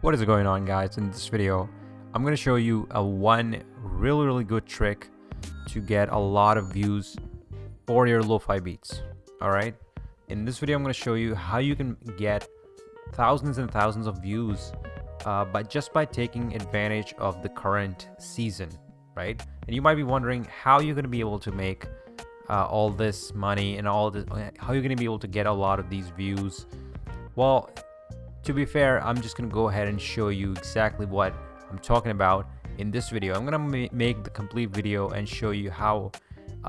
What is going on, guys? In this video I'm going to show you a one really good trick to get a lot of views for your lo-fi beats. All right, in this video I'm going to show you how you can get thousands and thousands of views just by taking advantage of the current season, right? And you might be wondering how you're going to be able to make all this money and all this, how you're going to be able to get a lot of these views. Well, to be fair, I'm just going to go ahead and show you exactly what I'm talking about in this video. I'm going to make the complete video and show you how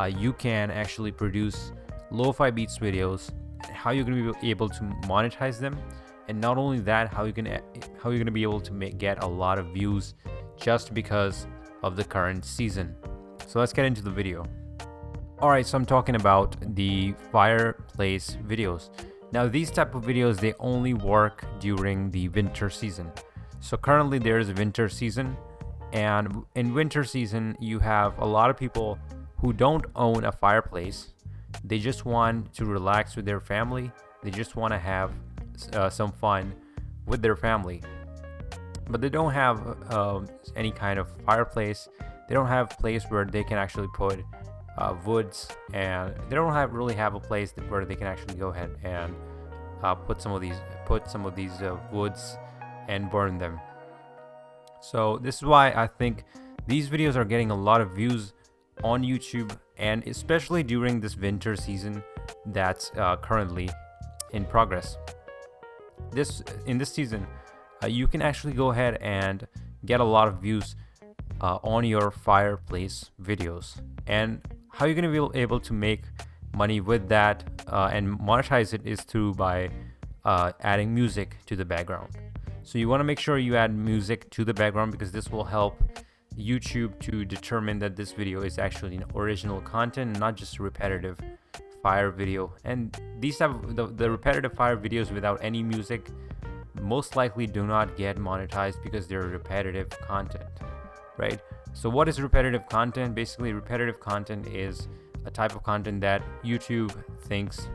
you can actually produce lo-fi beats videos, how you're going to be able to monetize them, and not only that, how you're going to be able to get a lot of views just because of the current season. So let's get into the video. Alright, so I'm talking about the fireplace videos. Now these type of videos, they only work during the winter season. So currently there is a winter season, and in winter season you have a lot of people who don't own a fireplace. They just want to relax with their family. They just want to have some fun with their family, but they don't have any kind of fireplace. They don't have a place where they can actually put woods, and they don't really have a place where they can actually go ahead and put some of these woods and burn them. So this is why I think these videos are getting a lot of views on YouTube, and especially during this winter season that's currently in progress. In this season, you can actually go ahead and get a lot of views on your fireplace videos. And how you're going to be able to make money with that and monetize it is by adding music to the background. So you want to make sure you add music to the background, because this will help YouTube to determine that this video is actually an original content, not just a repetitive fire video. And these type of the repetitive fire videos without any music most likely do not get monetized because they're repetitive content, right? So what is repetitive content? Basically, repetitive content is a type of content that YouTube thinks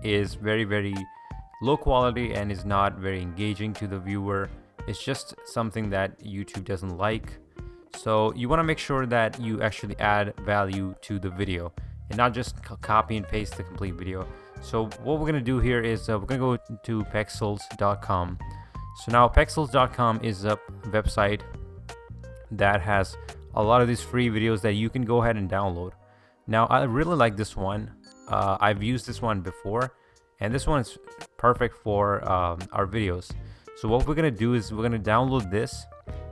is very low quality and is not very engaging to the viewer. It's just something that YouTube doesn't like. So you want to make sure that you actually add value to the video and not just copy and paste the complete video. So what we're going to do here is we're going to go to pexels.com. So now pexels.com is a website that has a lot of these free videos that you can go ahead and download. Now I really like this one. I've used this one before, and this one is perfect for our videos. So what we're going to do is we're going to download this,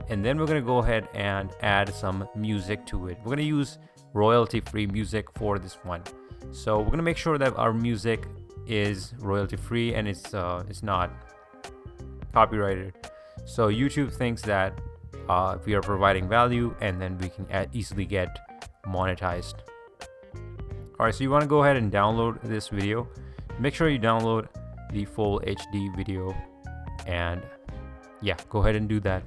and then we're going to go ahead and add some music to it. We're going to use royalty-free music for this one. So we're going to make sure that our music is royalty-free and it's not copyrighted. So YouTube thinks that we are providing value, and then we can easily get monetized. Alright, so you want to go ahead and download this video. Make sure you download the full HD video, and yeah, go ahead and do that.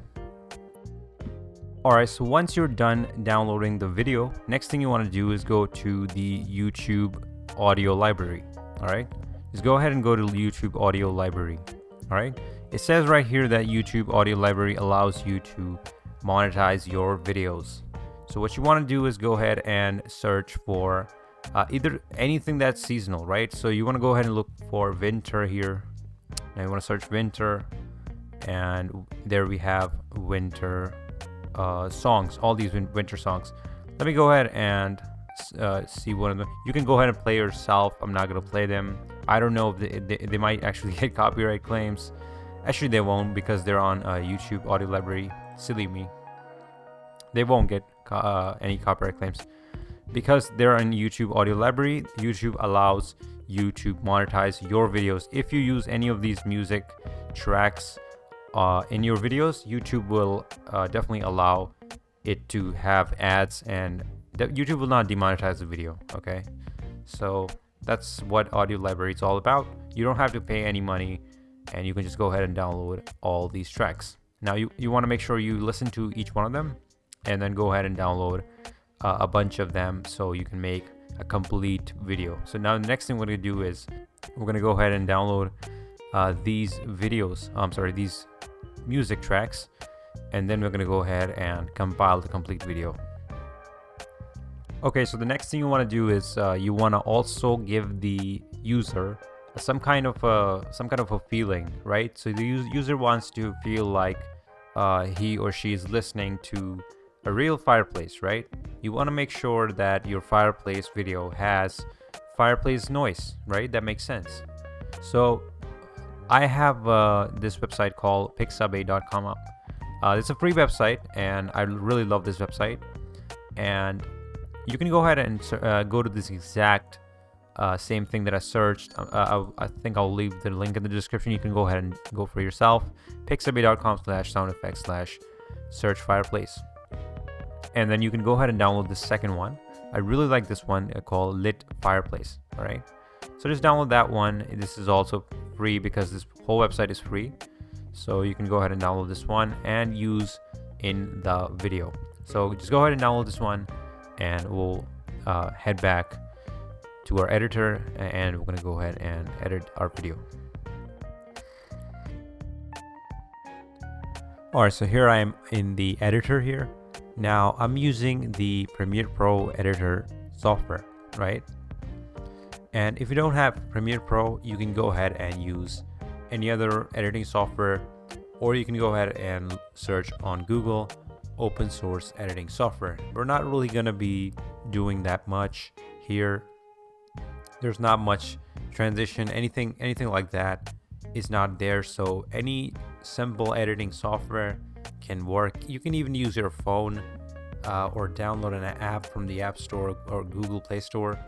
Alright, so once you're done downloading the video, next thing you want to do is go to the YouTube audio library. Alright, just go ahead and go to YouTube audio library. Alright, it says right here that YouTube audio library allows you to monetize your videos. So what you want to do is go ahead and search for either anything that's seasonal, right? So you want to go ahead and look for winter here. Now you want to search winter, and there we have winter songs, all these winter songs. Let me go ahead and see one of them. You can go ahead and play yourself. I'm not going to play them. I don't know if they might actually get copyright claims. Actually, they won't, because they're on YouTube audio library. Silly me. They won't get any copyright claims because they're in YouTube audio library. YouTube allows you to monetize your videos. If you use any of these music tracks in your videos, YouTube will definitely allow it to have ads, and YouTube will not demonetize the video. Okay, so that's what audio library is all about. You don't have to pay any money, and you can just go ahead and download all these tracks. Now you want to make sure you listen to each one of them, and then go ahead and download a bunch of them so you can make a complete video. So now the next thing we're going to do is we're going to go ahead and download these videos. These music tracks, and then we're going to go ahead and compile the complete video. Okay, so the next thing you want to do is you want to also give the user some kind of a feeling, right? So the user wants to feel like he or she is listening to a real fireplace, right? You want to make sure that your fireplace video has fireplace noise, right? That makes sense. So I have this website called pixabay.com up. It's a free website, and I really love this website. And you can go ahead and go to this exact same thing that I searched. I think I'll leave the link in the description. You can go ahead and go for yourself. pixabay.com/sound effects/search fireplace. And then you can go ahead and download the second one. I really like this one called Lit Fireplace. All right. So just download that one. This is also free because this whole website is free. So you can go ahead and download this one and use in the video. So just go ahead and download this one, and we'll head back to our editor, and we're going to go ahead and edit our video. All right, so here I am in the editor here. Now I'm using the Premiere Pro editor software, right? And if you don't have Premiere Pro, you can go ahead and use any other editing software, or you can go ahead and search on Google open source editing software. We're not really going to be doing that much here. There's not much transition, anything like that is not there. So any simple editing software can work. You can even use your phone or download an app from the App Store or Google Play Store,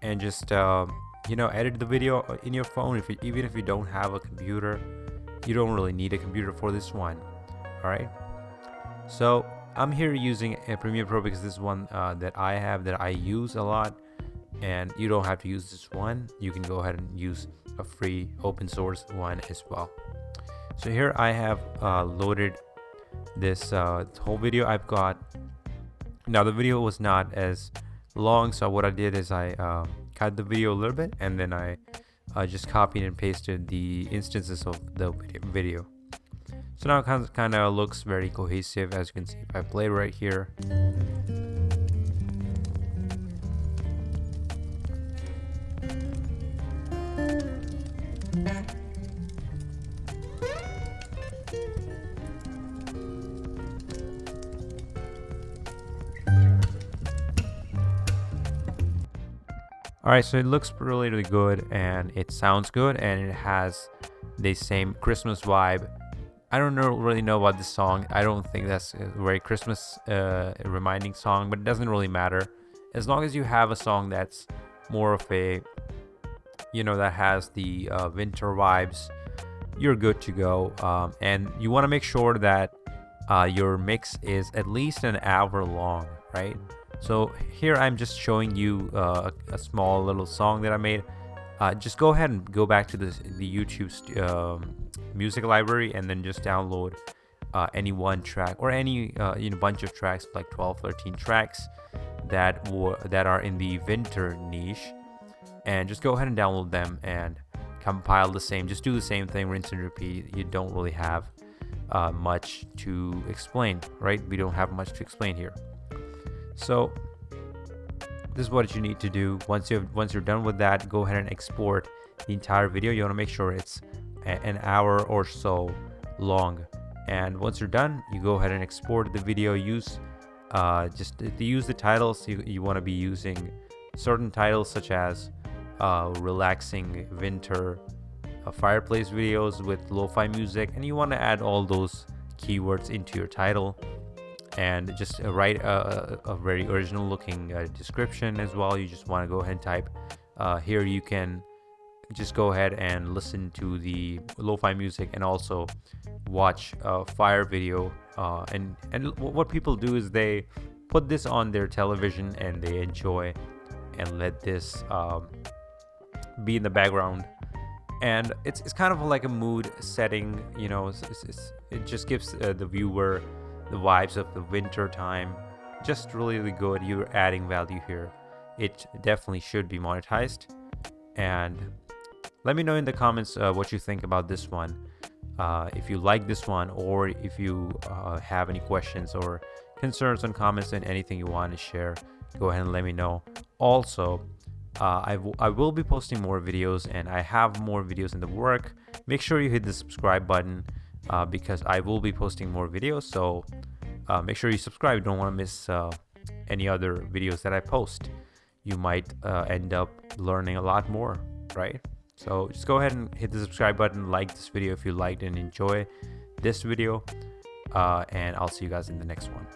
and just edit the video in your phone. Even if you don't have a computer, you don't really need a computer for this one. All right. So I'm here using a Premiere Pro because this is one that I use a lot, and you don't have to use this one. You can go ahead and use a free open source one as well. So here I have loaded this whole video. I've got, now the video was not as long, so what I did is I cut the video a little bit, and then I just copied and pasted the instances of the video. So now it kind of looks very cohesive, as you can see if I play right here. Alright, so it looks really good, and it sounds good, and it has the same Christmas vibe. I don't really know about this song. I don't think that's a very Christmas reminding song, but it doesn't really matter. As long as you have a song that's more of a, that has the winter vibes, you're good to go. And you want to make sure that your mix is at least an hour long, right? So here I'm just showing you a small little song that I made. Just go ahead and go back to the YouTube music library, and then just download any one track or any bunch of tracks, like 12, 13 tracks that are in the winter niche, and just go ahead and download them and compile the same. Just do the same thing, rinse and repeat. You don't really have much to explain, right? We don't have much to explain here. So this is what you need to do. Once you're done with that, go ahead and export the entire video. You want to make sure it's an hour or so long. And once you're done, you go ahead and export the video. Use just to use the titles. You want to be using certain titles, such as relaxing winter fireplace videos with lo-fi music, and you want to add all those keywords into your title. And just write a very original looking description as well. You just want to go ahead and type here. You can just go ahead and listen to the lo-fi music, and also watch a fire video. And what people do is they put this on their television, and they enjoy and let this be in the background. And it's kind of like a mood setting, it just gives the viewer the vibes of the winter time. Just really good. You're adding value here. It definitely should be monetized. And let me know in the comments what you think about this one. If you like this one, or if you have any questions or concerns and comments and anything you want to share, go ahead and let me know. Also, I will be posting more videos, and I have more videos in the work. Make sure you hit the subscribe button because I will be posting more videos. So make sure you subscribe. You don't want to miss any other videos that I post. You might end up learning a lot more, right? So just go ahead and hit the subscribe button, like this video if you liked and enjoy this video, and I'll see you guys in the next one.